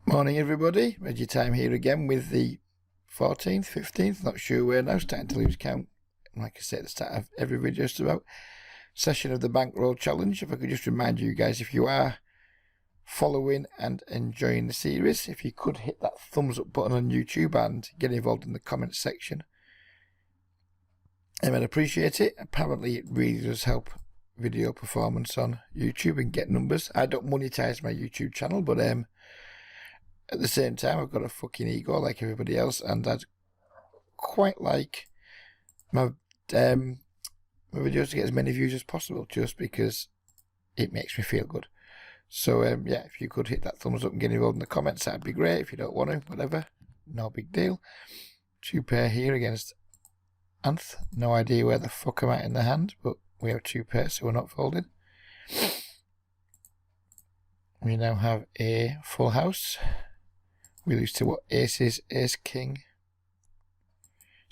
Morning everybody, Reggie Time here again with the 14th, 15th, not sure where now, starting to lose count, like I say at the start of every video just about, session of the Bankroll Challenge. If I could just remind you guys, if you are following and enjoying the series, if you could hit that thumbs up button on YouTube and get involved in the comments section, I'd appreciate it. Apparently it really does help video performance on YouTube and get numbers. I don't monetize my YouTube channel, but at the same time, I've got a fucking ego like everybody else, and I'd quite like my videos to get as many views as possible, just because it makes me feel good. So yeah, if you could hit that thumbs up and get involved in the comments, that'd be great. If you don't want to, whatever, no big deal. Two pair here against Anth. No idea where the fuck I'm at in the hand, but we have two pairs, so we're not folding. We now have a full house. We lose to what? Aces, ace, king.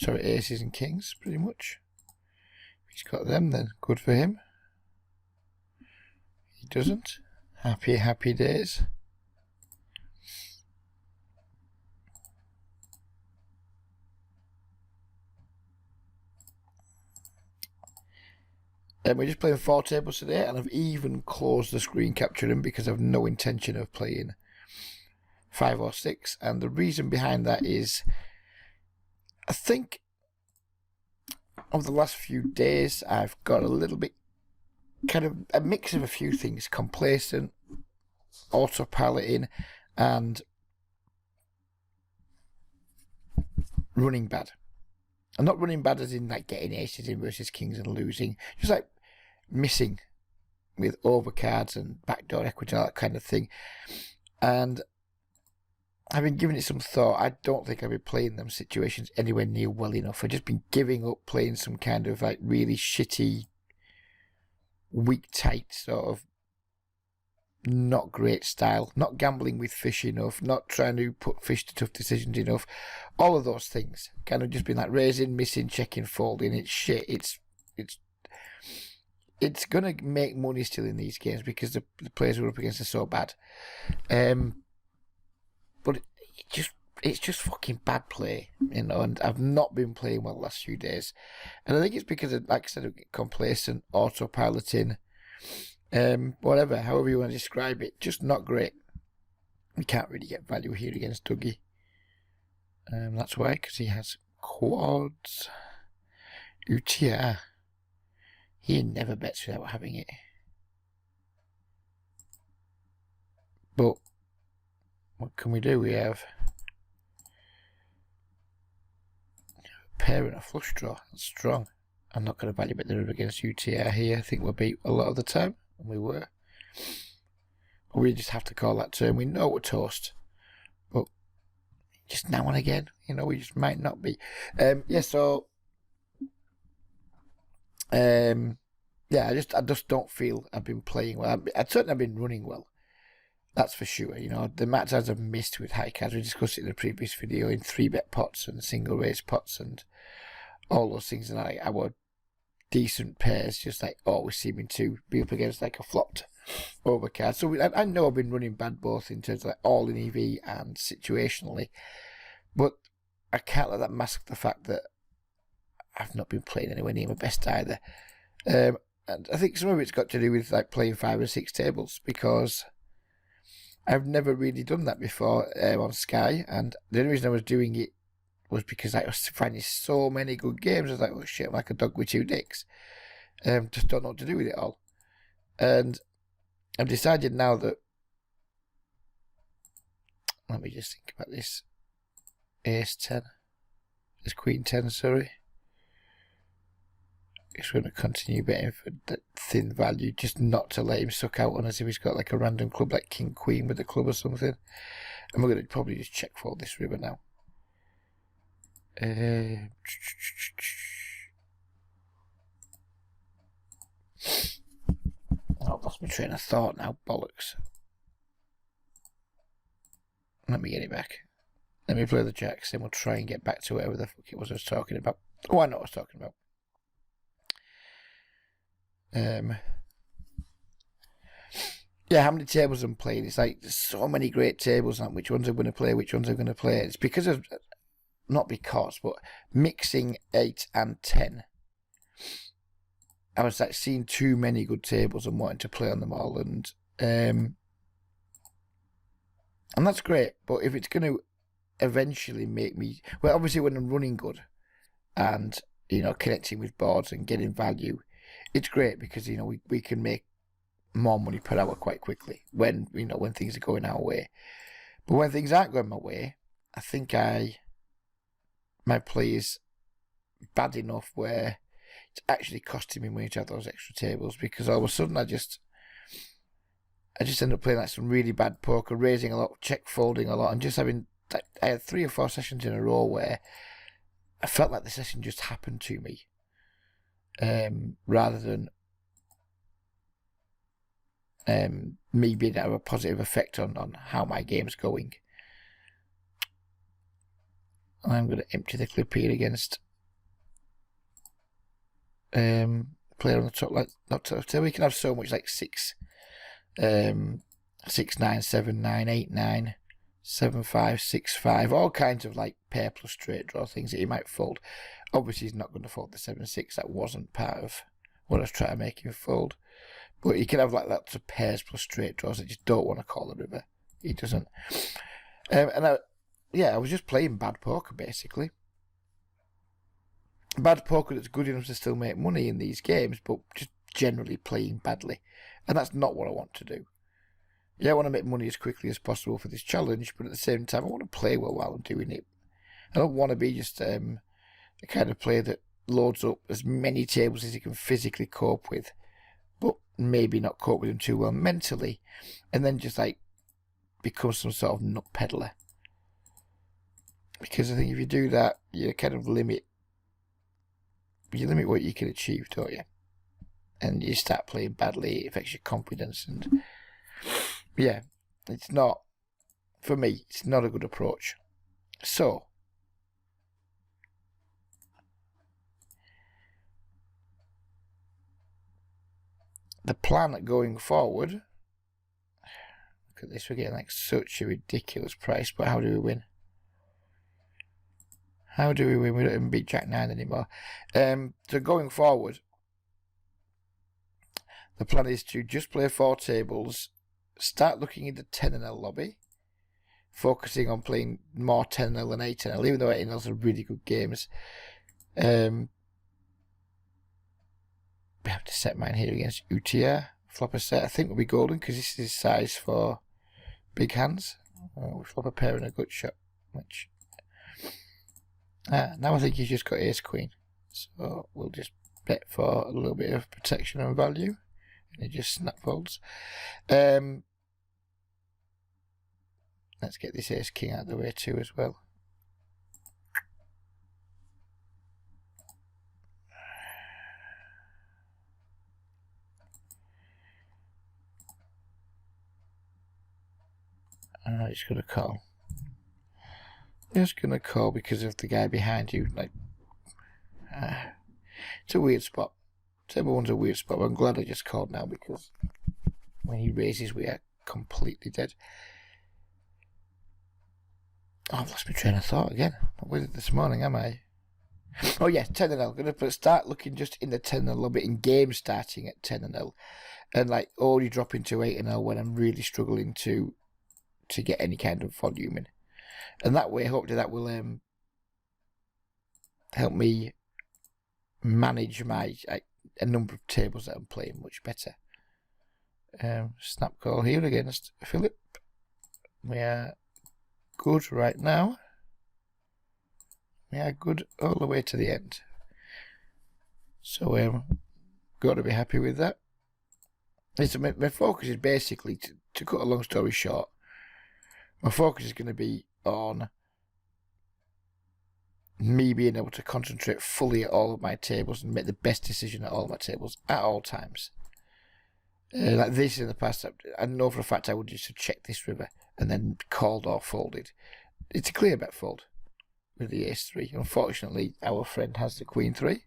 Sorry, aces and kings, pretty much. If he's got them, then good for him. He doesn't. Happy, happy days. We're just playing 4 tables today, and I've even closed the screen capturing because I've no intention of playing 5 or 6, and the reason behind that is I think over the last few days I've got a little bit kind of a mix of a few things: complacent, autopiloting, and running bad. I'm not running bad as in like getting aces in versus kings and losing, just like missing with overcards and backdoor equity, that kind of thing. And I've been giving it some thought. I don't think I've been playing them situations anywhere near well enough. I've just been giving up playing some kind of like really shitty, weak, tight sort of not great style. Not gambling with fish enough. Not trying to put fish to tough decisions enough. All of those things. Kind of just been like raising, missing, checking, folding. It's shit. It's gonna make money still in these games because the players we're up against are so bad. But it's just fucking bad play, you know, and I've not been playing well the last few days. And I think it's because of, like I said, complacent, autopiloting, whatever, however you want to describe it, just not great. We can't really get value here against Dougie. That's why, because he has quads. UTR. He never bets without having it. But what can we do? We have a pair and a flush draw. That's strong. I'm not going to value bet the river against UTR here. I think we'll beat a lot of the time, and we were. But we just have to call that turn. We know we're toast, but just now and again, you know, we just might not be. Yeah, so yeah, I just don't feel I've been playing well. I certainly have been running well. That's for sure. You know, the match I've missed with high cards, we discussed it in the previous video, in 3-bet pots and single raise pots and all those things, and our decent pairs just like always seeming to be up against like a flopped overcard. So I know I've been running bad both in terms of like all in EV and situationally, but I can't let that mask the fact that I've not been playing anywhere near my best either. And I think some of it's got to do with like playing 5 or 6 tables, because I've never really done that before on Sky, and the only reason I was doing it was because I was finding so many good games. I was like, oh shit, I'm like a dog with 2 dicks. Just don't know what to do with it all. And I've decided now that, let me just think about this. Ace 10. It's Queen 10, sorry. Just going to continue betting for that thin value, just not to let him suck out on us if he's got like a random club like King Queen with a club or something. And we're going to probably just check fold this river now. I've lost my train of thought now, bollocks. Let me get it back. Let me play the jacks, then we'll try and get back to whatever the fuck it was I was talking about. Oh, I know what I was talking about. yeah, how many tables I'm playing. It's like there's so many great tables, like which ones I'm going to play, which ones I'm going to play. It's because of, not because, but mixing 8 and 10. I was like seeing too many good tables and wanting to play on them all, and that's great. But if it's going to eventually make me, well, obviously when I'm running good and, you know, connecting with boards and getting value, it's great because, you know, we can make more money per hour quite quickly when, you know, when things are going our way. But when things aren't going my way, I think my play is bad enough where it's actually costing me money to have those extra tables, because all of a sudden I just end up playing like some really bad poker, raising a lot, check folding a lot, and just having, I had 3 or 4 sessions in a row where I felt like the session just happened to me, rather than me being have a positive effect on how my game's going. I'm going to empty the clip here against player on the top, like not top. So we can have so much like 6, 6, 9, 7, 9, 8, 9, 7, 5, 6, 5, all kinds of like pair plus straight draw things that he might fold. Obviously, he's not going to fold the 7, 6. That wasn't part of what I was trying to make him fold. But he can have like lots of pairs plus straight draws that just don't want to call the river. He doesn't. And I was just playing bad poker basically. Bad poker that's good enough to still make money in these games, but just generally playing badly. And that's not what I want to do. Yeah, I want to make money as quickly as possible for this challenge, but at the same time, I want to play well while I'm doing it. I don't want to be just the kind of player that loads up as many tables as he can physically cope with, but maybe not cope with them too well mentally, and then just like become some sort of nut peddler. Because I think if you do that, you kind of limit what you can achieve, don't you? And you start playing badly, it affects your confidence, and yeah, it's not, for me, it's not a good approach. So, the plan going forward, look at this, we're getting like such a ridiculous price, but how do we win? How do we win? We don't even beat Jack 9 anymore. So going forward, the plan is to just play 4 tables, start looking in the 10-0 lobby, focusing on playing more 10-0 than 8-0, even though 8-0s are really good games. We have to set mine here against UTR. Flop a set, I think will be golden because this is size for big hands. We flop a pair and a gut shot, which... now I think he's just got ace queen, so we'll just bet for a little bit of protection and value, and he just snap folds. Let's get this ace king out of the way too as well. I'm just gonna call. Just gonna call because of the guy behind you. Like, it's a weird spot. Table 1's a weird spot, but I'm glad I just called now because when he raises, we are completely dead. Oh, I've lost my train of thought again. Not with it this morning, am I? Oh yeah, 10-0. I'm gonna start looking just in the 10-0 lobby in game starting at 10-0, and like already dropping to 8-0 when I'm really struggling to get any kind of volume in. And that way, hopefully that will help me manage my a number of tables that I'm playing much better. Snap call here against Philip. We are good right now. We are good all the way to the end. So got to be happy with that. My focus is basically, to cut a long story short, my focus is going to be on me being able to concentrate fully at all of my tables and make the best decision at all of my tables at all times. Like this in the past, I know for a fact I would just have checked this river and then called or folded. It's a clear bet fold with the ace 3. Unfortunately, our friend has the queen 3.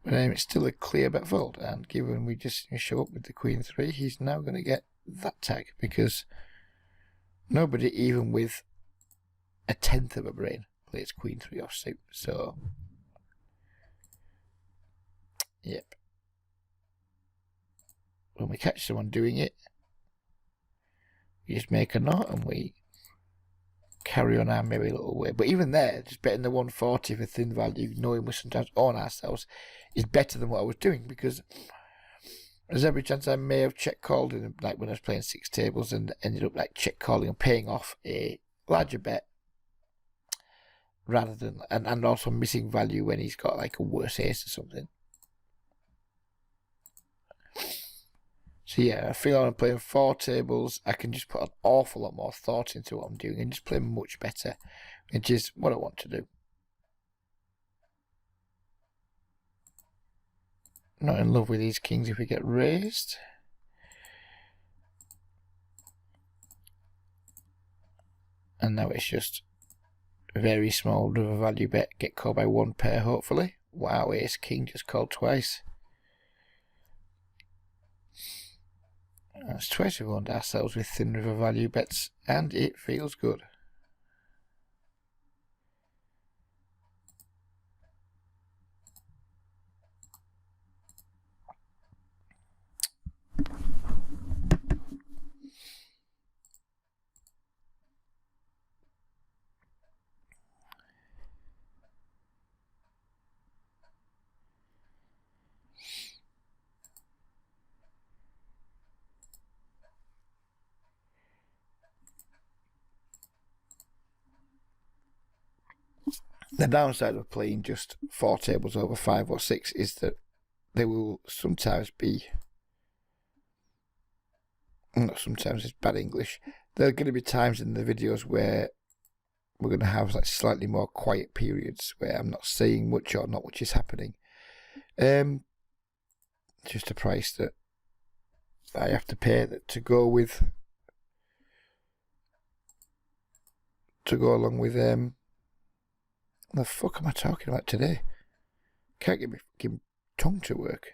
But it's still a clear bet fold, and given we just show up with the Queen 3, he's now going to get that tag, because nobody, even with a tenth of a brain, plays Queen 3 offsuit. So, yep. When we catch someone doing it, we just make a knot and we carry on our merry little way. But even there, just betting the 140 for thin value, knowing we sometimes own ourselves, is better than what I was doing, because there's every chance I may have check called in, like when I was playing 6 tables, and ended up like check calling and paying off a larger bet rather than, and also missing value when he's got like a worse ace or something. So yeah, I feel when I'm playing 4 tables, I can just put an awful lot more thought into what I'm doing and just play much better, which is what I want to do. Not in love with these kings if we get raised. And now it's just a very small river value bet, get called by 1 pair hopefully. Wow, ace king just called twice. That's twice we've owned ourselves with thin river value bets, and it feels good. The downside of playing just 4 tables over 5 or 6 is that there will sometimes be, not sometimes, it's bad English, there are going to be times in the videos where we're going to have like slightly more quiet periods where I'm not saying much or not much is happening. Just a price that I have to pay to go with, to go along with the fuck am I talking about today? Can't get my fucking tongue to work.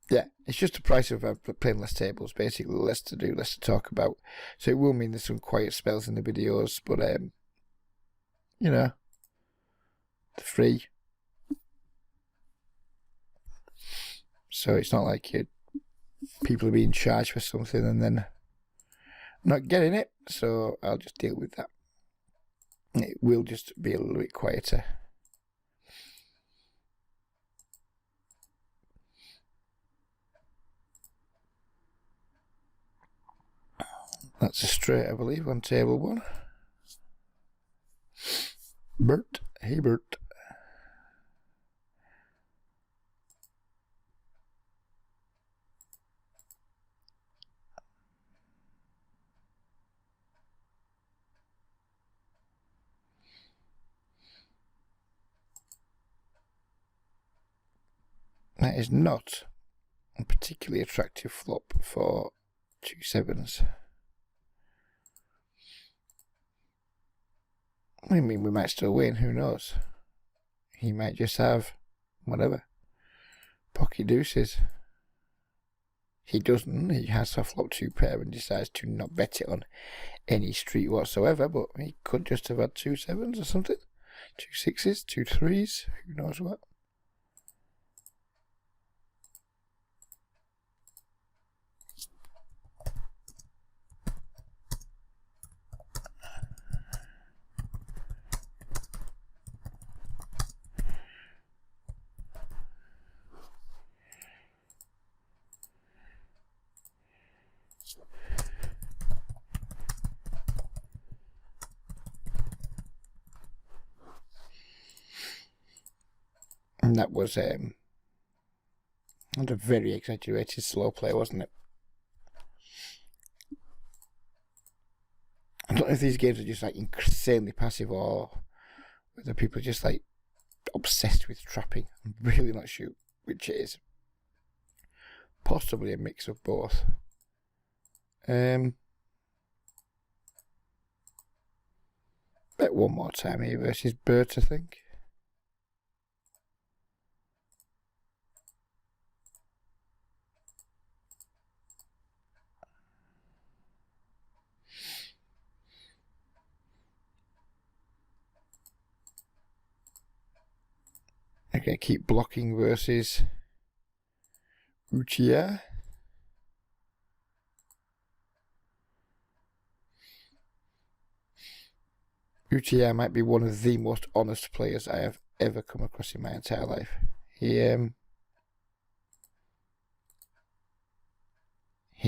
Yeah, it's just the price of playing less tables, basically. Less to do, less to talk about. So it will mean there's some quiet spells in the videos, but you know, they're free. So it's not like people are being charged for something and then not getting it. So I'll just deal with that. It will just be a little bit quieter. That's a straight, I believe, on table 1. Bert, hey Bert. That is not a particularly attractive flop for 2 7s. I mean, we might still win, who knows? He might just have, whatever, pocket deuces. He doesn't, he has a flop 2 pair and decides to not bet it on any street whatsoever, but he could just have had 2 7s or something. 2 6s, 2 3s, who knows what. And that was a very exaggerated slow play, wasn't it? I don't know if these games are just like insanely passive or whether people are just like obsessed with trapping. I'm really not sure which it is. Possibly a mix of both. Bet one more time here versus Bert, I think. going to keep blocking versus Uchiha. Uchiha might be one of the most honest players I have ever come across in my entire life. He's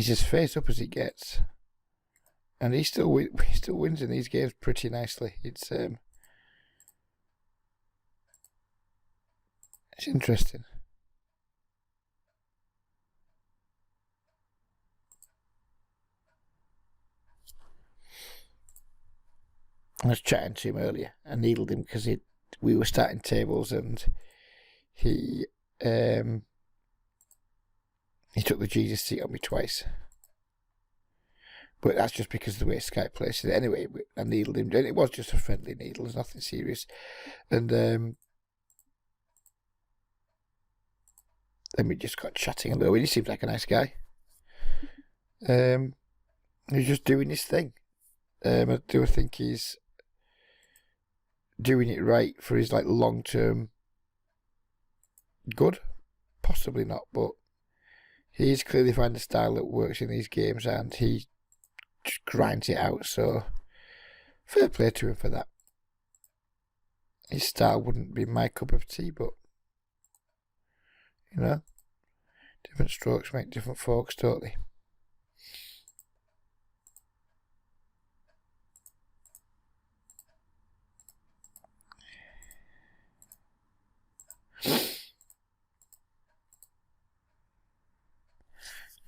as face up as he gets, and he still wins in these games pretty nicely. It's interesting. I was chatting to him earlier. I needled him because we were starting tables, and he took the Jesus seat on me twice. But that's just because of the way Skype plays it. Anyway, I needled him, and it was just a friendly needle. There's nothing serious. And then we just got chatting a little bit. He seems like a nice guy. He's just doing his thing. I do think he's doing it right for his long-term good. Possibly not, but he's clearly found a style that works in these games, and he just grinds it out. So fair play to him for that. His style wouldn't be my cup of tea, but different strokes make different folks, don't they?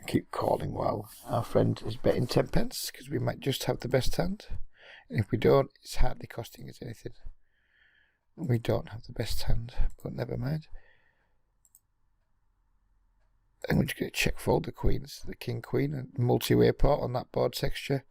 Keep calling while our friend is betting 10 pence, because we might just have the best hand, and if we don't, it's hardly costing us anything. We don't have the best hand, but never mind. And we're just going to check fold the queens, the king queen, and multi-way pot on that board texture.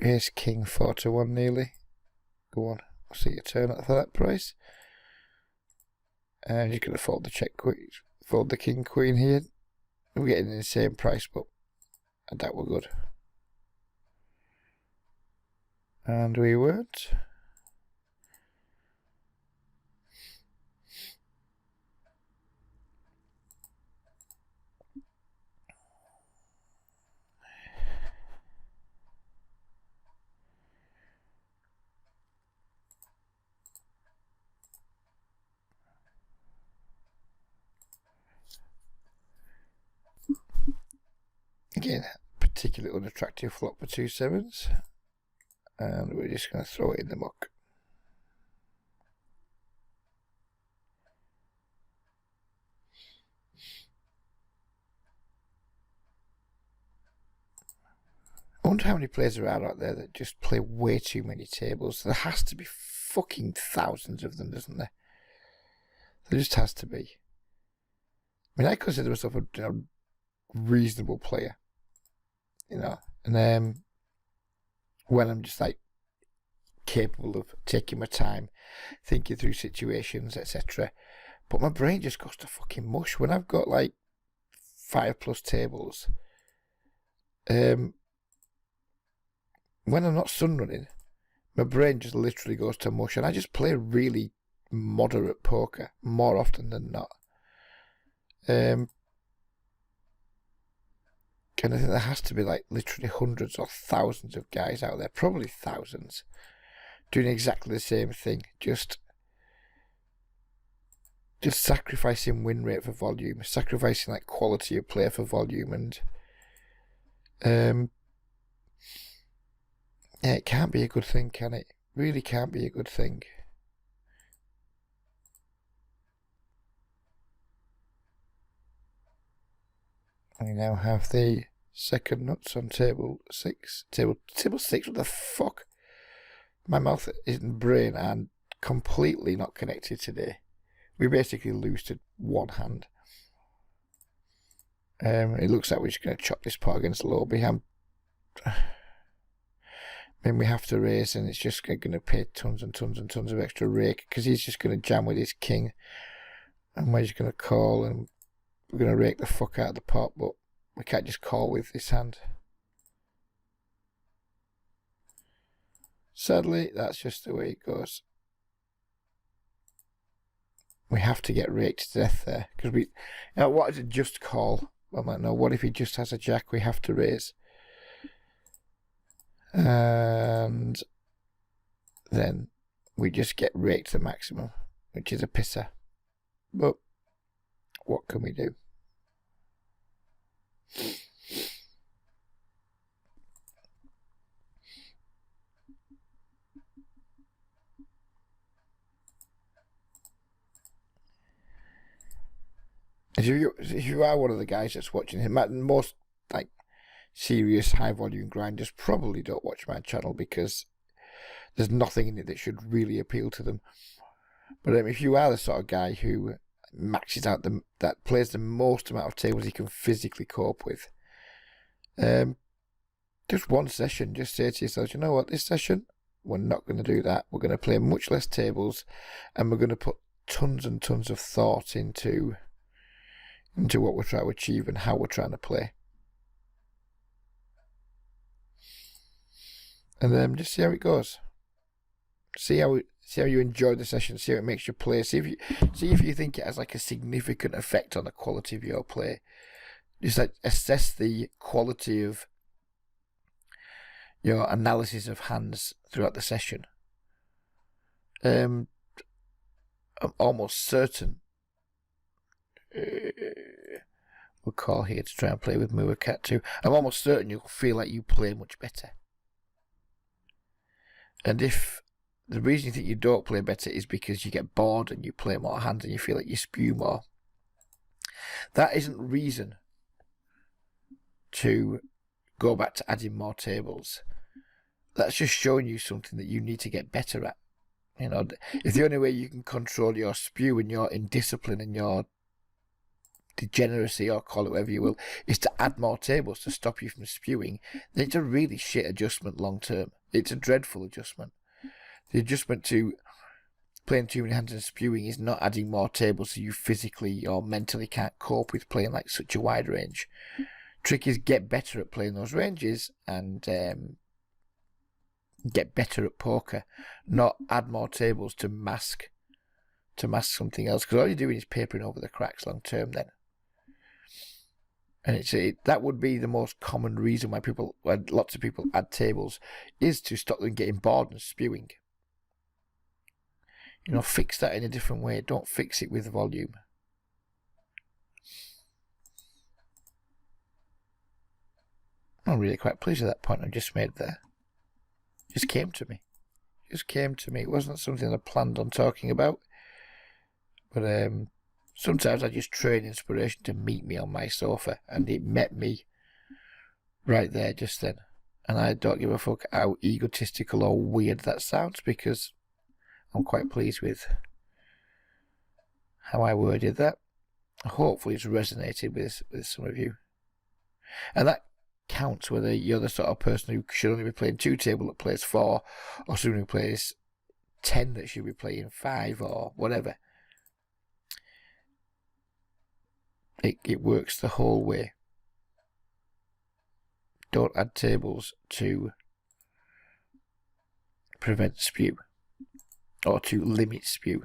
Ace king 4-1 nearly. Go on, I'll see your turn for that price. And you're going to fold the check queen, fold the king queen here. We're getting the same price, but I doubt we're good. And we weren't. Again, particularly unattractive flop for 2 sevens, and we're just going to throw it in the muck. I wonder how many players there are out there that just play way too many tables. There has to be fucking thousands of them, doesn't there? There just has to be. I mean, I consider myself a reasonable player, and when I'm just capable of taking my time, thinking through situations, etc. But my brain just goes to fucking mush when I've got 5+ tables. When I'm not sun running, my brain just literally goes to mush, and I just play really moderate poker more often than not. And I think there has to be literally hundreds or thousands of guys out there, probably thousands, doing exactly the same thing, just sacrificing win rate for volume, sacrificing quality of play for volume, and yeah, it can't be a good thing, can it? Really can't be a good thing. We now have the second nuts on table 6. Table 6, what the fuck? My mouth and brain are completely not connected today. We basically lose to one hand. It looks like we're just going to chop this pot against Lobby. then we have to raise, and it's just going to pay tons and tons and tons of extra rake, because he's just going to jam with his king, and we're just going to call, and we're going to rake the fuck out of the pot, but we can't just call with this hand. Sadly, that's just the way it goes. We have to get raked to death there, because we, what is a just call? I might know, what if he just has a jack? We have to raise. And then we just get raked to the maximum, which is a pisser. But what can we do? If you are one of the guys that's watching him, most like serious high volume grinders probably don't watch my channel, because there's nothing in it that should really appeal to them. But if you are the sort of guy who maxes out that plays the most amount of tables he can physically cope with, just one session, just say to yourself, you know what, this session we're not going to do that. We're going to play much less tables, and we're going to put tons and tons of thought into what we're trying to achieve and how we're trying to play. And then just see how it goes. See how you enjoy the session. See how it makes you play. See if you think it has like a significant effect on the quality of your play. Just like assess the quality of your analysis of hands throughout the session. I'm almost certain. We'll call here to try and play with Moor Cat 2. I'm almost certain you'll feel like you play much better. And if the reason you think you don't play better is because you get bored and you play more hands and you feel like you spew more, that isn't reason to go back to adding more tables. That's just showing you something that you need to get better at. You know, if the only way you can control your spew and your indiscipline and your degeneracy, or call it whatever you will, is to add more tables to stop you from spewing, then it's a really shit adjustment long term. It's a dreadful adjustment. The adjustment to playing too many hands and spewing is not adding more tables so you physically or mentally can't cope with playing like such a wide range. Trick is get better at playing those ranges and get better at poker, not add more tables to mask something else, because all you're doing is papering over the cracks long term then. And that would be the most common reason why lots of people add tables, is to stop them getting bored and spewing. You know, fix that in a different way. Don't fix it with volume. I'm really quite pleased with that point I just made there. Just came to me. It wasn't something I planned on talking about. But sometimes I just train inspiration to meet me on my sofa, and it met me right there just then. And I don't give a fuck how egotistical or weird that sounds, because I'm quite pleased with how I worded that. Hopefully it's resonated with some of you. And that counts whether you're the sort of person who should only be playing 2 table that plays 4, or someone who plays 10 that should be playing 5, or whatever. It works the whole way. Don't add tables to prevent spew, or to limit spew.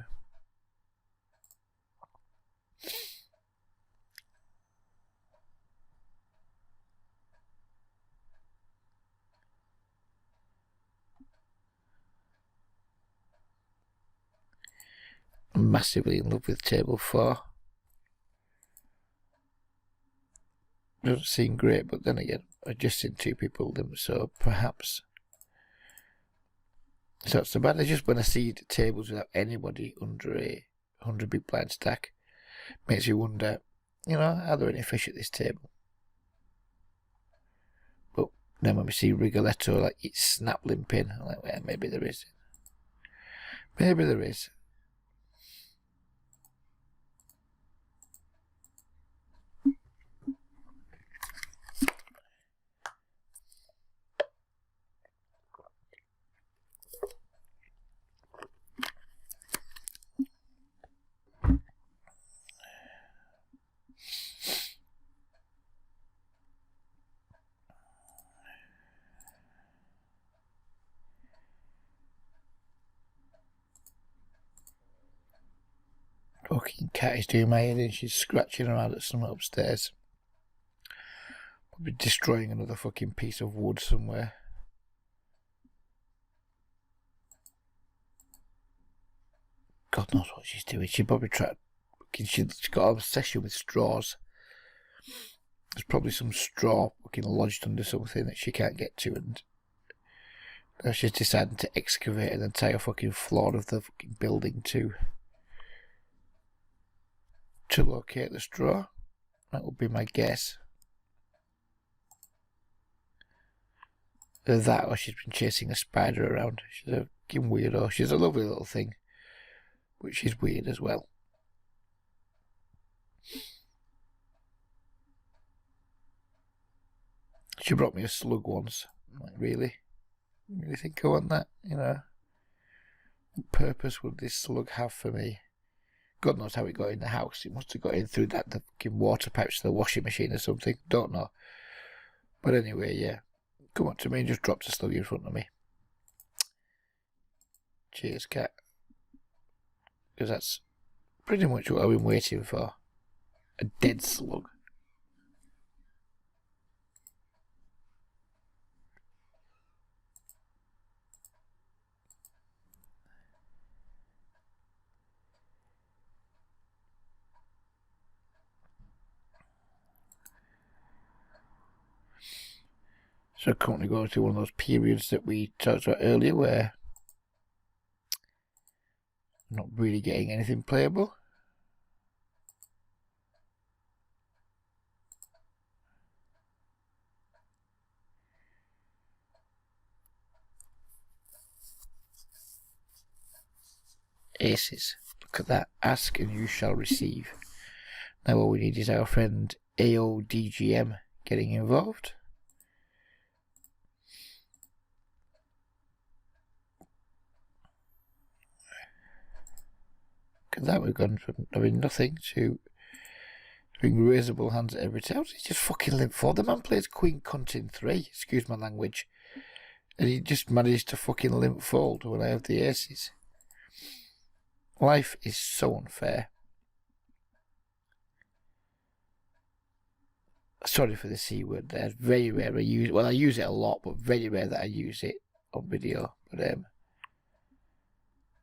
I'm massively in love with table 4. Doesn't seem great, but then again, I've just seen 2 people them, so perhaps it's not so bad. I just when I see tables without anybody under a 100 big blind stack, makes you wonder, you know, are there any fish at this table? But then when we see Rigoletto, like, it's snap limping, I'm like, well, maybe there is. Maybe there is. fucking cat is doing my head in. She's scratching around at something upstairs. Probably destroying another fucking piece of wood somewhere. God knows what she's doing. She probably tried. She's got an obsession with straws. There's probably some straw fucking lodged under something that she can't get to, and she's decided to excavate an entire fucking floor of the fucking building to locate the straw. That would be my guess. Either that, or she's been chasing a spider around. She's a fucking weirdo. She's a lovely little thing, but she's weird as well. She brought me a slug once. I'm like, really? You really think I want that? You know? What purpose would this slug have for me? God knows how it got in the house. It must have got in through the fucking water pipes to the washing machine or something. Don't know. But anyway, yeah. Come up to me and just dropped a slug in front of me. Cheers, cat. Because that's pretty much what I've been waiting for. A dead slug. So currently going through one of those periods that we talked about earlier where I'm not really getting anything playable. Aces. Look at that. Ask and you shall receive. Now all we need is our friend AODGM getting involved. Look at that, we've gone from having nothing to having raisable hands at every time. He's just fucking limp forward. The man plays Queen Cunt in 3, excuse my language. And he just managed to fucking limp fold when I have the aces. Life is so unfair. Sorry for the C word there. Very rare I use it. Well, I use it a lot, but very rare that I use it on video. But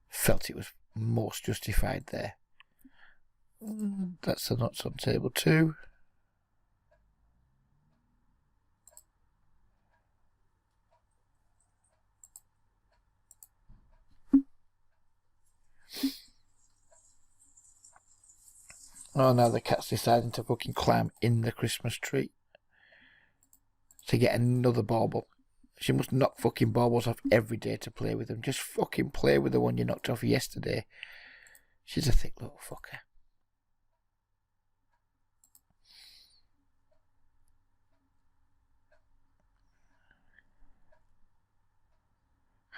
felt it was most justified there. That's the nuts on table 2. Oh, now the cat's deciding to fucking climb in the Christmas tree to get another bauble. She must knock fucking baubles off every day to play with them. Just fucking play with the one you knocked off yesterday. She's a thick little fucker.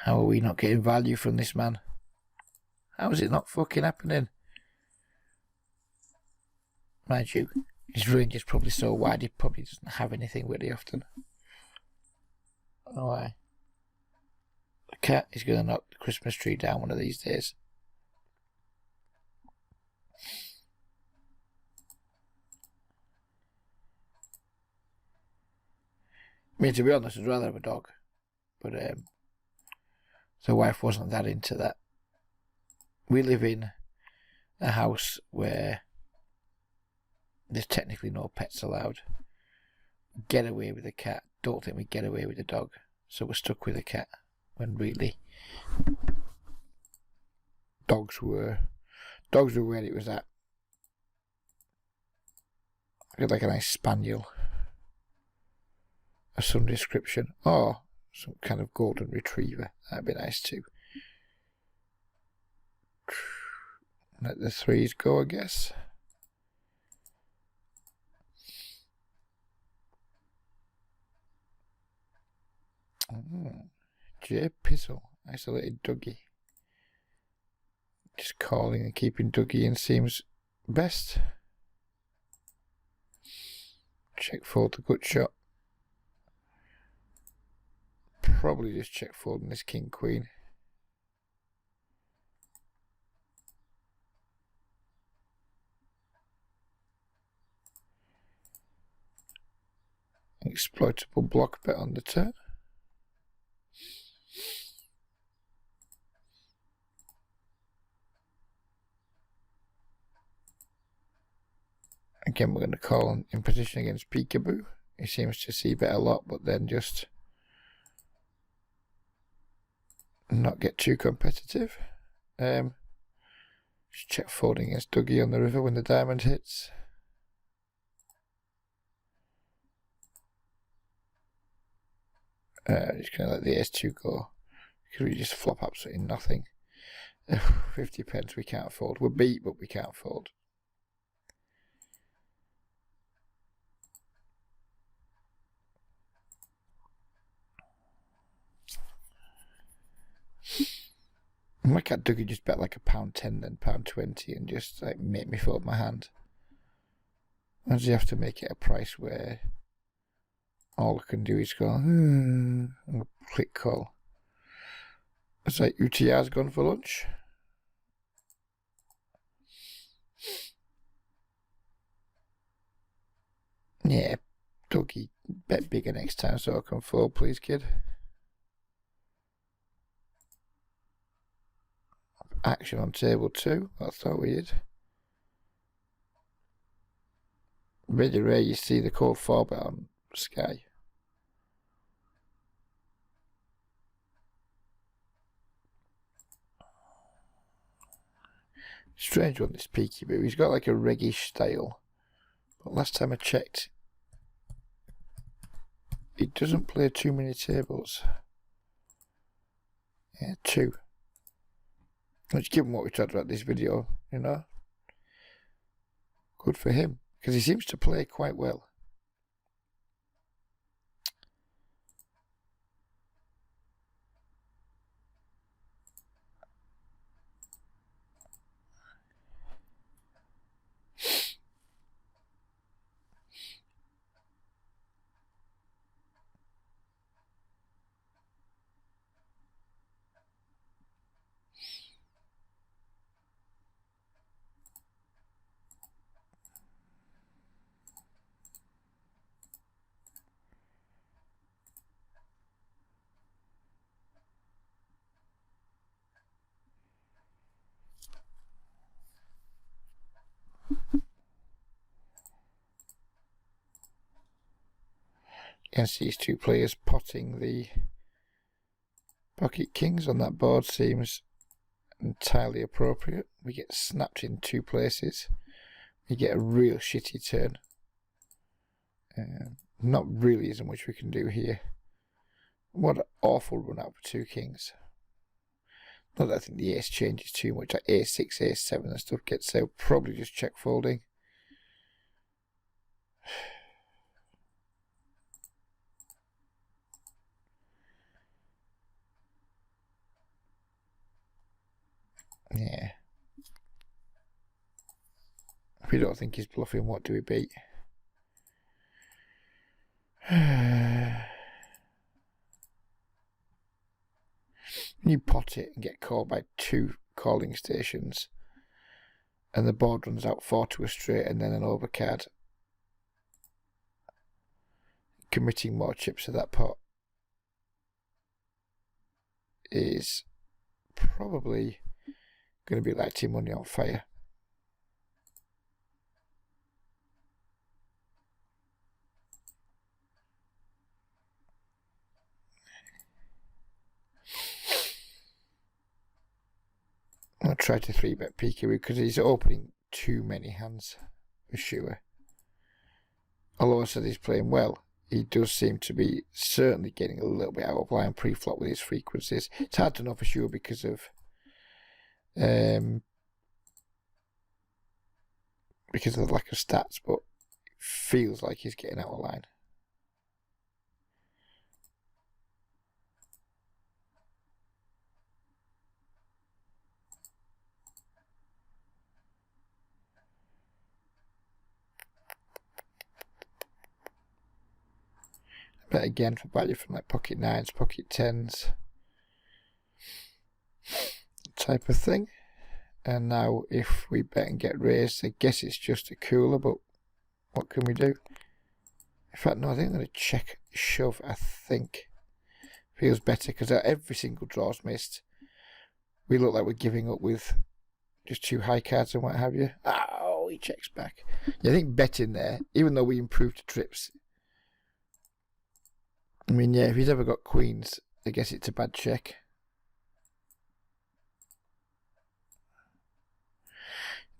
How are we not getting value from this man? How is it not fucking happening? Mind you, his range is probably so wide he probably doesn't have anything very often. Oh, why? The cat is going to knock the Christmas tree down one of these days. I mean, to be honest, I'd rather have a dog. But the wife wasn't that into that. We live in a house where there's technically no pets allowed. Get away with a cat. Don't think we get away with a dog. So we're stuck with a cat. When really dogs were where it was at. I feel like a nice spaniel of some description. Or some kind of golden retriever. That'd be nice too. Let the 3s go, I guess. J Pizzle, isolated Dougie. Just calling and keeping Dougie in seems best. Check fold the gut shot. Probably just check folding this King Queen. Exploitable block bet on the turn. Again, we're going to call in position against Peekaboo. He seems to see bet a lot, but then just not get too competitive. Just check folding against Dougie on the river when the diamond hits. Just going to let the ace-2 go, because we just flop absolutely nothing. 50 pence we can't fold. We're beat, but we can't fold. Why can't Dougie just bet like £1.10 then £1.20 and just like make me fold my hand? Why does he have to make it a price where all I can do is go, and click call? It's like UTR's gone for lunch. Yeah, Dougie, bet bigger next time so I can fold, please, kid. Action on table 2. I thought we did. Really rare you see the code 4 bet on Sky. Strange one, this Peekaboo. He's got like a reggae style. But last time I checked, he doesn't play too many tables. Yeah, 2. Which, given what we talked about this video, you know, good for him, because he seems to play quite well. Against these two players, potting the pocket kings on that board seems entirely appropriate. We get snapped in 2 places. We get a real shitty turn. Not really as much we can do here. What an awful run out for 2 kings. Not that I think the ace changes too much. Like ace-6, ace-7 and stuff gets there. Probably just check folding. Yeah. If we don't think he's bluffing, what do we beat? You pot it and get called by 2 calling stations, and the board runs out 4 to a straight and then an overcard, committing more chips to that pot is probably going to be lighting money on fire. I'll try to 3-bet Peekaboo because he's opening too many hands for sure. Although I said he's playing well, he does seem to be certainly getting a little bit out of line pre-flop with his frequencies. It's hard to know for sure because of the lack of stats, but it feels like he's getting out of line. But again, for value from like pocket 9s, pocket 10s type of thing. And now if we bet and get raised, I guess it's just a cooler, but what can we do? In fact, no, I think I'm going to check shove, I think. Feels better, because every single draw's missed. We look like we're giving up with just 2 high cards and what have you. Oh, he checks back. Yeah, I think betting there, even though we improved trips. I mean, yeah, if he's ever got queens, I guess it's a bad check.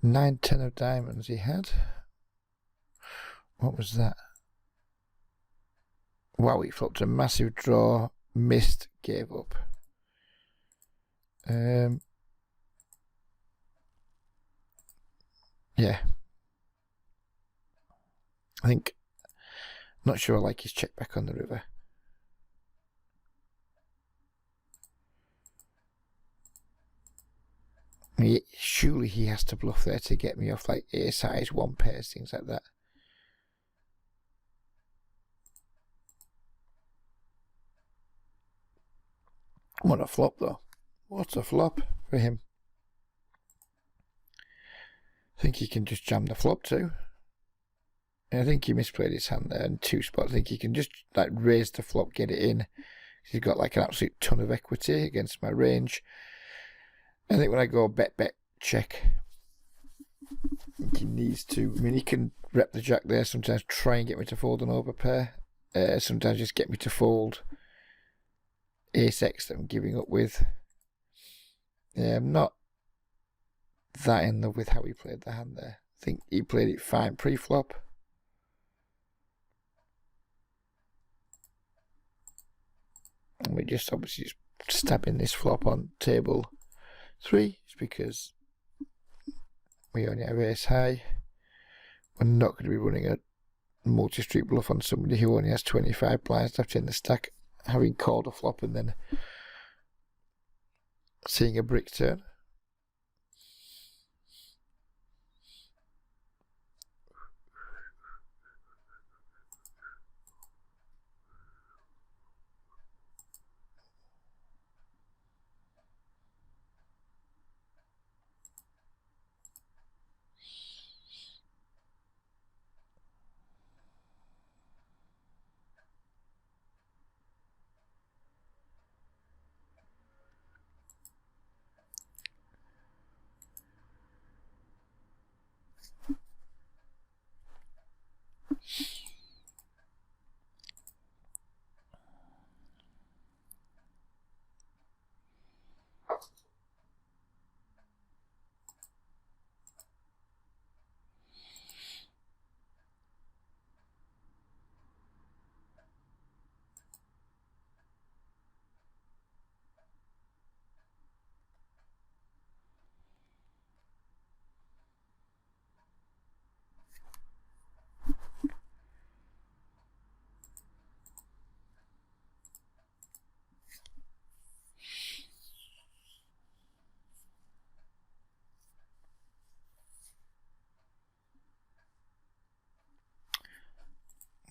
9, 10 of diamonds he had. What was that? Wow, he flopped a massive draw, missed, gave up. Yeah. I think, not sure I like his check back on the river. Surely he has to bluff there to get me off, like ace highs, 1 pairs, things like that. What a flop, though. What a flop for him. I think he can just jam the flop too. And I think he misplayed his hand there in 2 spots. I think he can just like raise the flop, get it in. He's got like an absolute ton of equity against my range. I think when I go bet, check, I think he needs to. I mean, he can rep the jack there, sometimes try and get me to fold an overpair. Sometimes just get me to fold ace X that I'm giving up with. Yeah, I'm not that in love with how he played the hand there. I think he played it fine pre-flop. And we're just obviously just stabbing this flop on table 3. It's because we only have ace high. We're not going to be running a multi-street bluff on somebody who only has 25 blinds left in the stack, having called a flop and then seeing a brick turn.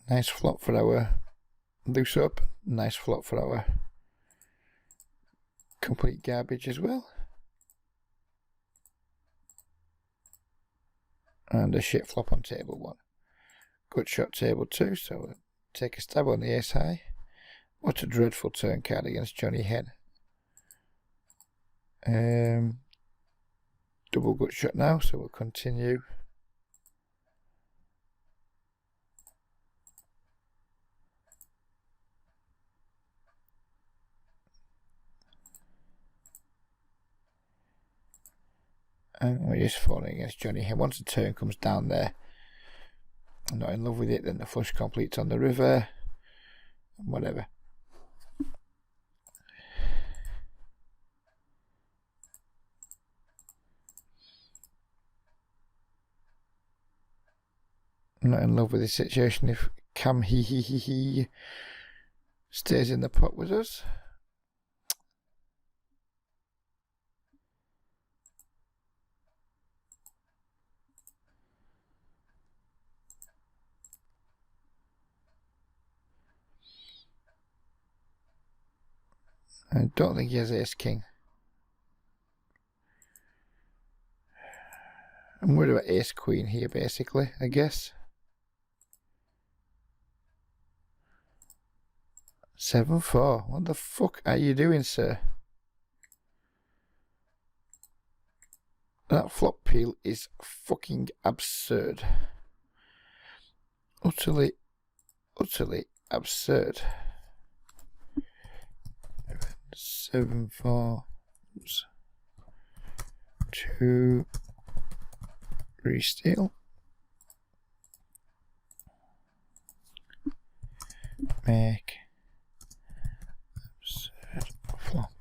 Nice flop for our loose up. Nice flop for our complete garbage as well. And a shit flop on table 1. Good shot table 2, so we'll take a stab on the ace high. What a dreadful turn card against Johnny Hen. Double gut shot now, so we'll continue. And we're just falling against Johnny Hen. Once the turn comes down there, I'm not in love with it, then the flush completes on the river. Whatever. I'm not in love with this situation if Cam he stays in the pot with us. I don't think he has ace king. I'm worried about ace queen here, basically, I guess. 7-4. What the fuck are you doing, sir? That flop peel is fucking absurd. Utterly absurd. 7-4. 2. Re-steal. Make absurd flop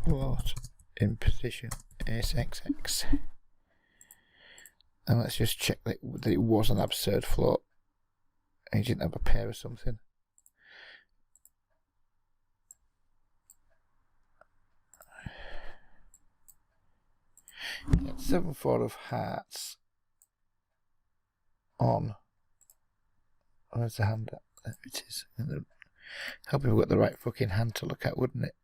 float in position ace XX. And let's just check that it was an absurd float. And he didn't have a pair or something. He had 7-4 of hearts on. Where's the hand? There it is. Hope we've got the right fucking hand to look at, wouldn't it?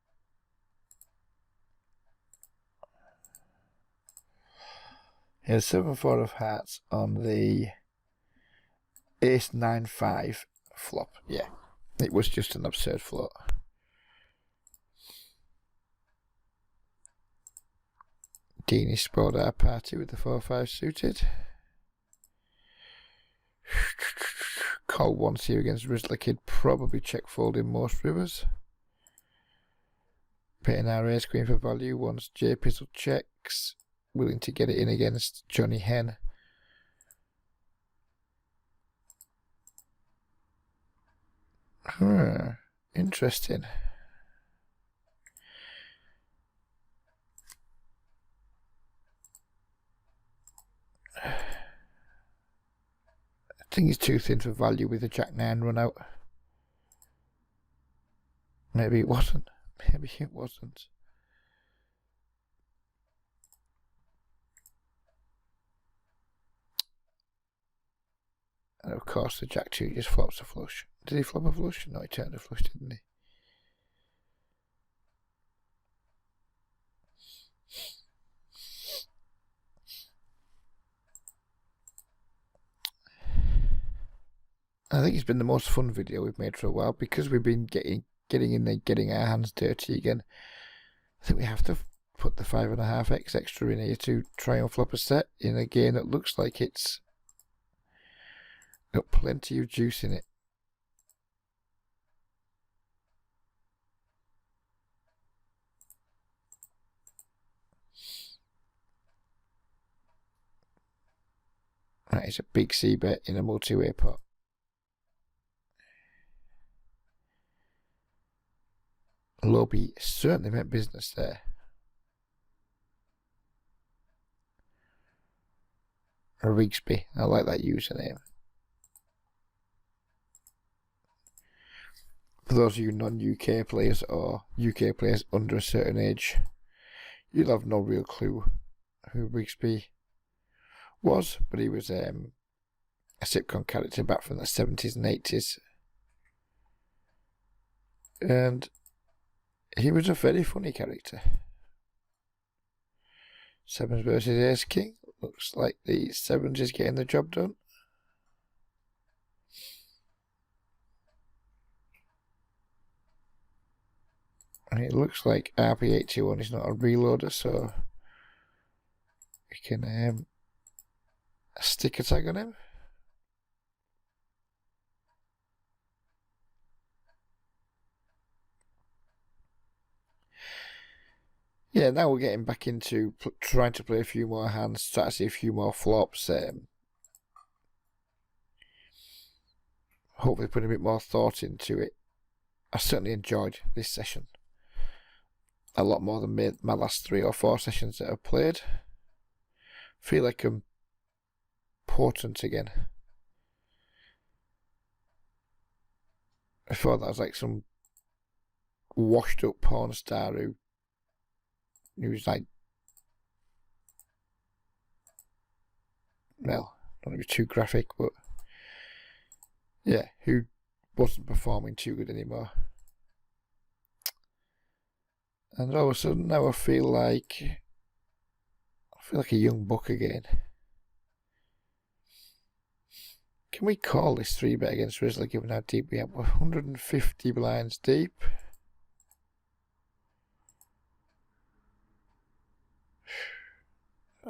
He had 7-4 of hearts on the ace 9-5 flop. Yeah, it was just an absurd float. Deanie spoiled our party with the 4-5 suited. Call once here against Rizzler Kid, probably check fold in most rivers. Paying our ace queen for value once J Pizzle checks. Willing to get it in against Johnny Hen. Interesting. I think he's too thin for value with the Jack-9 run out. Maybe it wasn't. Maybe it wasn't. And of course the Jack-2 just flops a flush. Did he flop a flush? No, he turned a flush, didn't he? I think it's been the most fun video we've made for a while because we've been getting in there, getting our hands dirty again. I think we have to put the 5.5x extra in here to try and flop a set in a game that looks like it's got plenty of juice in it. Right, it's a big C bet in a multi-way pot. Lobby certainly meant business there. Rigsby, I like that username. For those of you non-UK players or UK players under a certain age, you'll have no real clue who Rigsby was, but he was a sitcom character back from the 70s and 80s. And he was a very funny character. Sevens versus Ace King. Looks like the Sevens is getting the job done. And it looks like RP821 is not a reloader, so we can stick a tag on him. Yeah, now we're getting back into trying to play a few more hands, try to see a few more flops. Hopefully put a bit more thought into it. I certainly enjoyed this session a lot more than my last 3 or 4 sessions that I've played. Feel like I'm potent again. Before that I was like some washed up porn star who was like, well, don't want to be too graphic, but yeah, who wasn't performing too good anymore. And all of a sudden now I feel like a young buck again. Can we call this 3-bet against Rizzler given how deep we have? We're 150 blinds deep.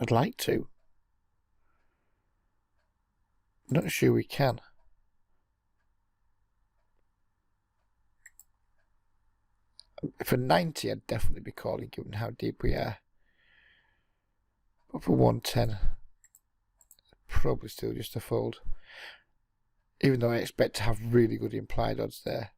I'd like to. Not sure we can. For 90, I'd definitely be calling given how deep we are. But for 110, probably still just a fold. Even though I expect to have really good implied odds there.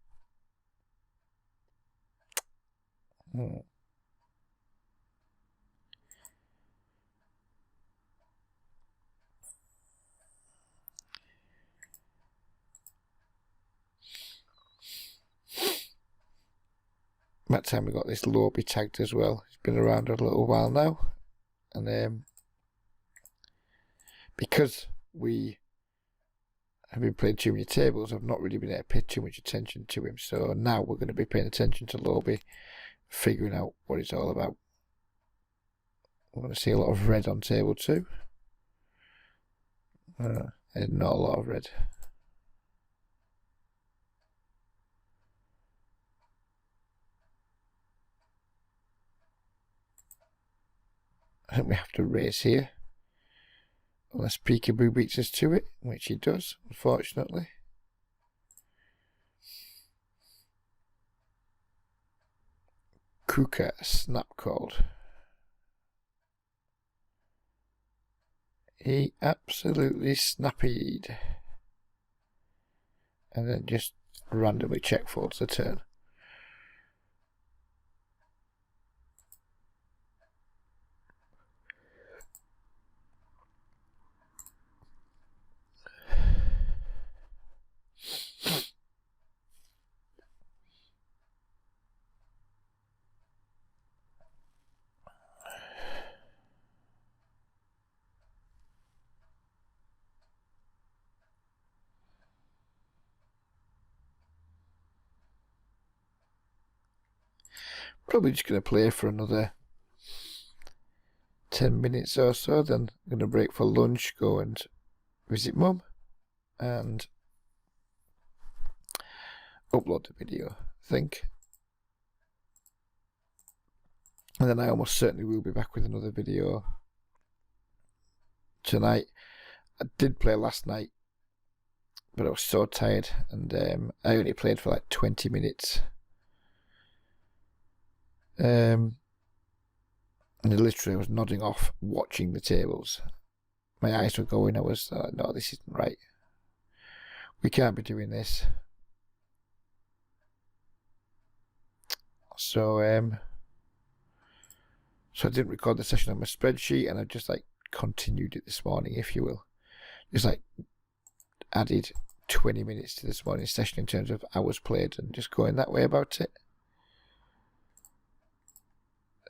That time we got this Lorby tagged as well. It's been around a little while now. And because we have been playing too many tables, I've not really been able to pay too much attention to him. So now we're going to be paying attention to Lorby, figuring out what it's all about. We're going to see a lot of red on table 2. There's not a lot of red. I think we have to raise here. Unless Peekaboo beats us to it, which he does, unfortunately. Kuka snap called. He absolutely snappied. And then just randomly check folds the turn. Probably just going to play for another 10 minutes or so, then I'm going to break for lunch, go and visit Mum, and upload the video, I think. And then I almost certainly will be back with another video tonight. I did play last night, but I was so tired, and I only played for like 20 minutes. And literally I was nodding off watching the tables. My eyes were going. I was like, no, this isn't right. We can't be doing this. So I didn't record the session on my spreadsheet, and I just like continued it this morning, if you will. Just like added 20 minutes to this morning's session in terms of hours played, and just going that way about it.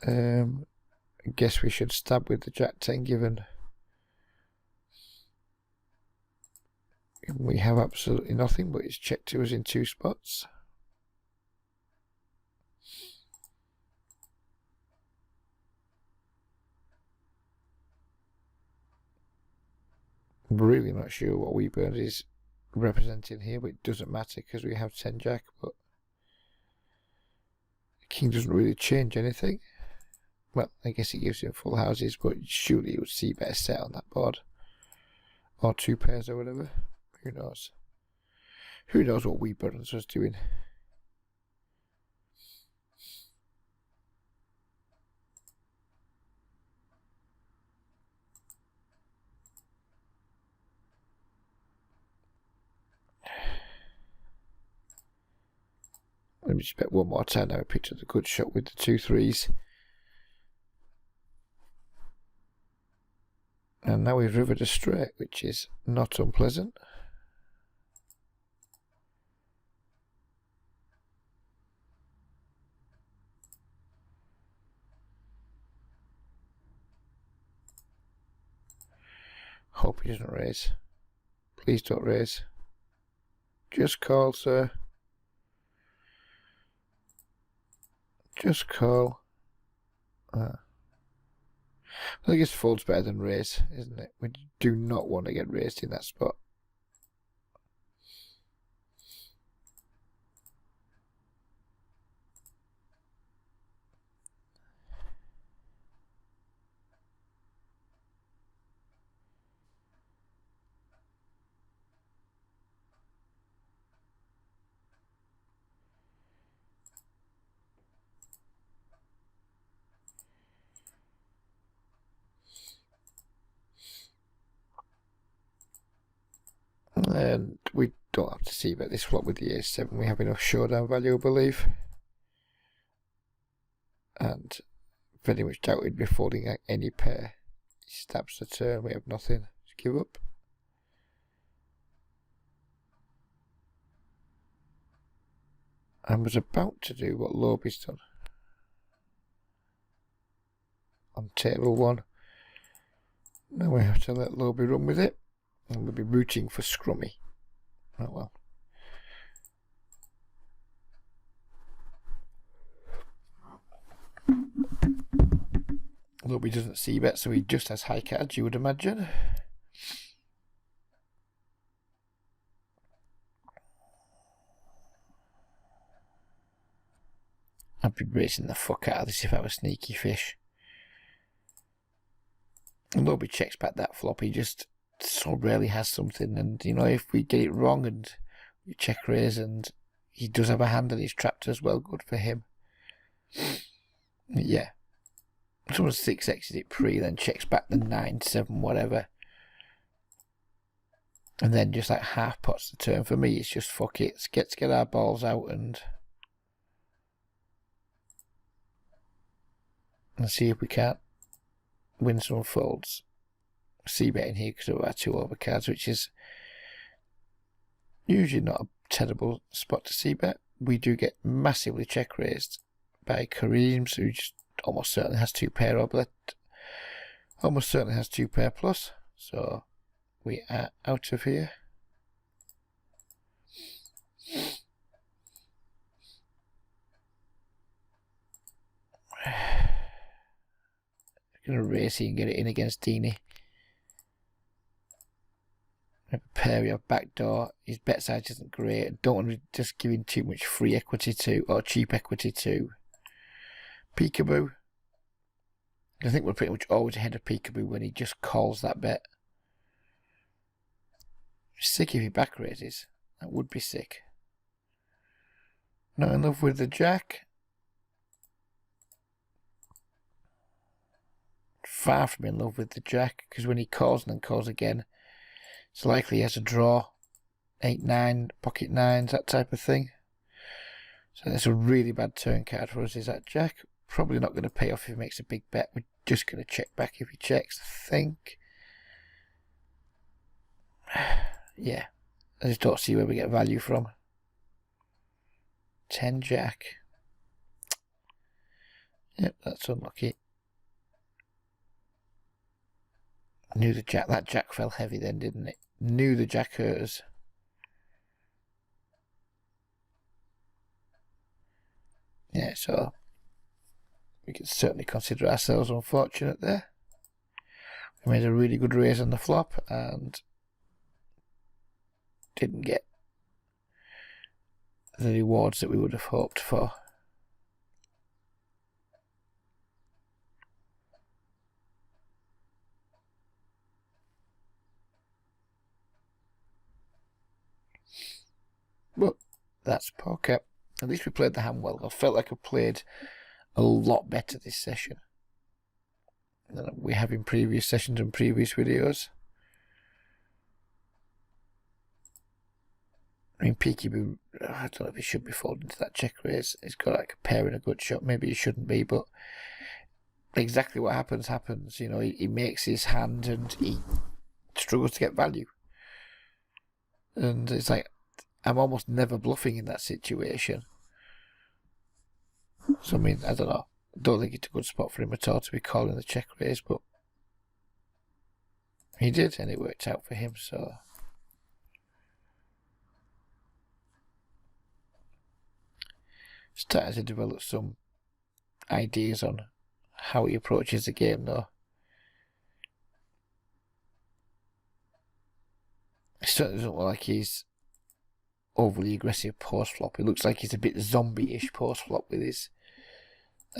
I guess we should stab with the Jack 10 given we have absolutely nothing, but it's checked to us in 2 spots. I'm really not sure what Weeburn is representing here, but it doesn't matter because we have 10 Jack, but the King doesn't really change anything. Well, I guess it gives him full houses, but surely you would see better set on that board. Or 2 pairs or whatever. Who knows? Who knows what Weeburns was doing? Let me just bet one more time. Now I picked up the good shot with the 2 3s. And now we've rivered a straight, which is not unpleasant. Hope he doesn't raise. Please don't raise. Just call, sir. Just call. I think it's fold's better than raise, isn't it? We do not want to get raised in that spot. And we don't have to see about this flop with the ace-7. We have enough showdown value, I believe. And very much doubt he'd be folding any pair. He stabs the turn, we have nothing. Just give up. And was about to do what Lobie's done. On table 1. Now we have to let Lobie run with it. And we'll be rooting for Scrummy. Oh well. Lobie doesn't see bet, so he just has high cards, you would imagine. I'd be racing the fuck out of this if I was Sneaky Fish. And Lobie checks back that flop, he just so rarely has something, and you know, if we get it wrong and we check raise and he does have a hand and he's trapped as well, good for him. Yeah. Someone 6x's it pre, then checks back the 9, 7, whatever. And then just like half pots the turn. For me, it's just fuck it. Let's get our balls out and see if we can't win some folds. C-betting here because of our 2 overcards, which is usually not a terrible spot to C-bet. We do get massively check raised by Kareem, who just almost certainly has 2 pair or almost certainly has 2 pair plus. So we are out of here. Gonna race here and get it in against Dini. Pair, we have backdoor. His bet size isn't great. Don't want to just give him too much free equity to, or cheap equity to Peekaboo. I think we're pretty much always ahead of Peekaboo when he just calls that bet. Sick if he back raises. That would be sick. Not in love with the jack. Far from in love with the jack, because when he calls and then calls again, it's likely he has a draw. 8, 9, pocket 9s, that type of thing. So that's a really bad turn card for us, is that jack. Probably not going to pay off if he makes a big bet. We're just going to check back if he checks, I think. Yeah, I just don't see where we get value from. 10 jack. Yep, that's unlucky. Knew the jack, that jack fell heavy then, didn't it? Knew the jack hurt us. Yeah, so we can certainly consider ourselves unfortunate there. We made a really good raise on the flop and didn't get the rewards that we would have hoped for. But that's poker. At least we played the hand well. I felt like I played a lot better this session than we have in previous sessions and previous videos. I mean, Peekaboo, I don't know if he should be folding to that check raise. He's got like a pair and a good shot. Maybe he shouldn't be, but exactly what happens, happens. You know, he makes his hand and he struggles to get value. And it's like, I'm almost never bluffing in that situation. So, I mean, I don't know. I don't think it's a good spot for him at all to be calling the check raise, but he did, and it worked out for him, so. Started to develop some ideas on how he approaches the game, though. It certainly doesn't look like he's overly aggressive post-flop. It looks like he's a bit zombie-ish post-flop with his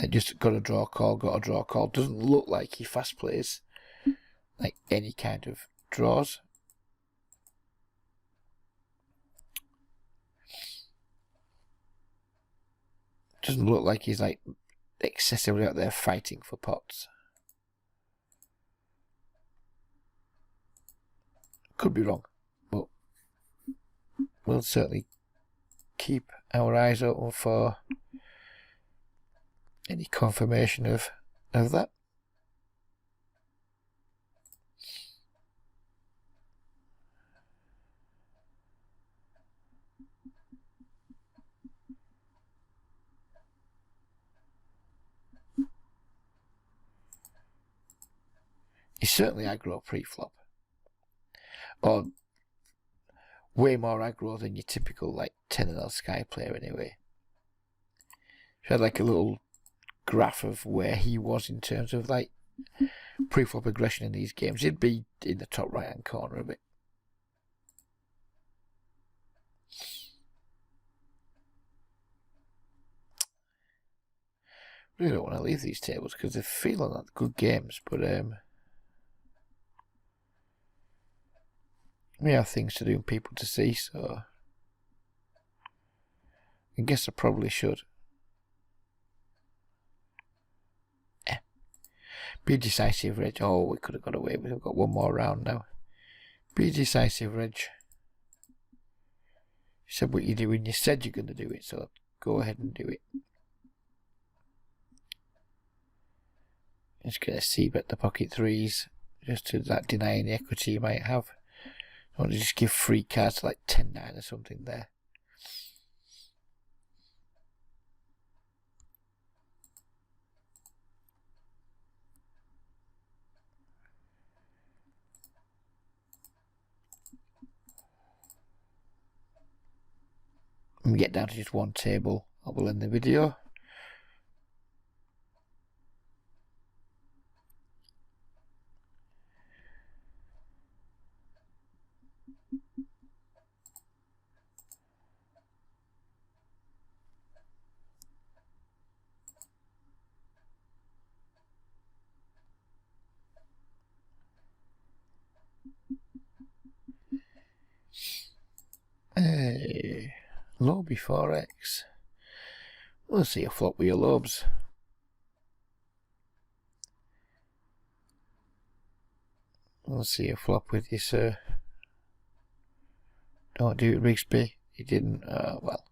just got a draw call, got a draw call. Doesn't look like he fast plays like any kind of draws. Doesn't look like he's like excessively out there fighting for pots. Could be wrong, but we'll certainly keep our eyes open for any confirmation of that. He's certainly aggro pre-flop. Or way more aggro than your typical like 10-0 Sky player anyway. If you had like a little graph of where he was in terms of like pre-flop aggression in these games, he'd be in the top right hand corner of it. Really don't want to leave these tables because they're feeling like good games, but we have things to do and people to see, so I guess I probably should. Be decisive, Reg. Oh, we could have got away with it. We've got one more round now. Be decisive, Reg. You said what you're doing. You said you're going to do it, so go ahead and do it. Just get a C-bet the pocket threes, just to that deny any equity you might have. I want to just give free cards to like 10-9 or something there. When we get down to just one table, I will end the video. Hey, low before X. We'll see a flop with your lobes. We'll see a flop with you, sir. Don't do it, Rigsby. You didn't. Well.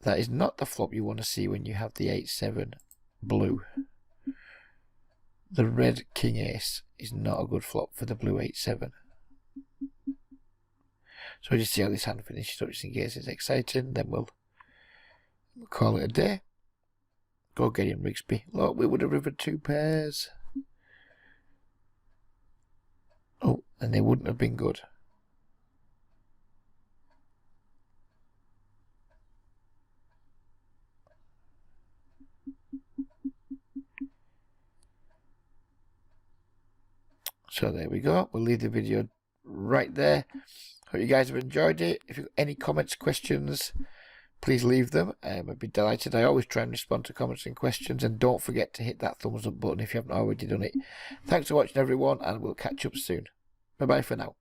That is not the flop you want to see when you have the 8-7 blue. The red king ace is not a good flop for the blue 8-7. So we'll just see how this hand finishes up just in case it's exciting. Then we'll call it a day. Go get him, Rigsby. Look, we would have rivered 2 pairs. Oh, and they wouldn't have been good. So there we go. We'll leave the video right there. Hope you guys have enjoyed it. If you've got any comments, questions, please leave them. I'd be delighted. I always try and respond to comments and questions. And don't forget to hit that thumbs up button if you haven't already done it. Thanks for watching, everyone, and we'll catch up soon. Bye-bye for now.